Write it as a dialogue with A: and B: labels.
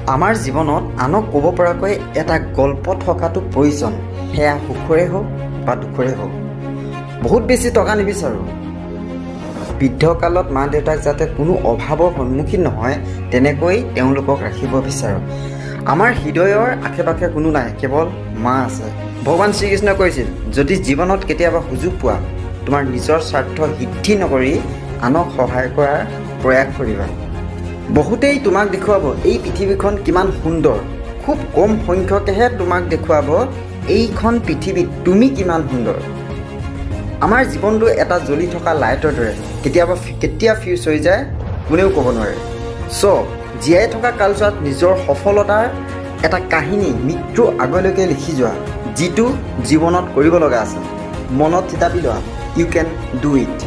A: আমাৰ জীৱনত আনক ক'ব পৰাকৈ এটা গল্প থকাটো প্ৰয়োজন, সেয়া সুখৰে হওক বা দুখৰে হওক। বহুত বেছি টকা নিবিচাৰোঁ, বৃদ্ধকালত মা দেউতাক যাতে কোনো অভাৱৰ সন্মুখীন নহয় তেনেকৈ তেওঁলোকক ৰাখিব বিচাৰোঁ। আমাৰ হৃদয়ৰ আশে পাশে কোনো নাই, কেৱল মা আছে। ভগৱান শ্ৰীকৃষ্ণই কৈছিল, যদি জীৱনত কেতিয়াবা সুযোগ পোৱা, তোমাৰ নিজৰ স্বাৰ্থ সিদ্ধি নকৰি আনক সহায় কৰাৰ প্ৰয়াস কৰিবা। বহুতেই তোমাক দেখুৱাব এই পৃথিৱীখন কিমান সুন্দৰ, খুব কম সংখ্যকেহে তোমাক দেখুৱাব এইখন পৃথিৱীত তুমি কিমান সুন্দৰ। আমাৰ জীৱনটো এটা জ্বলি থকা লাইটৰ দৰে, কেতিয়া ফিউজ হৈ যায় কোনেও ক'ব নোৱাৰে। জীয়াই থকা কালচোৱাত নিজৰ সফলতাৰ এটা কাহিনী মৃত্যুৰ আগলৈকে লিখি যোৱা, যিটো জীৱনত কৰিব লগা আছে। মনত থিতাপি লোৱা, ইউ কেন ডু ইট।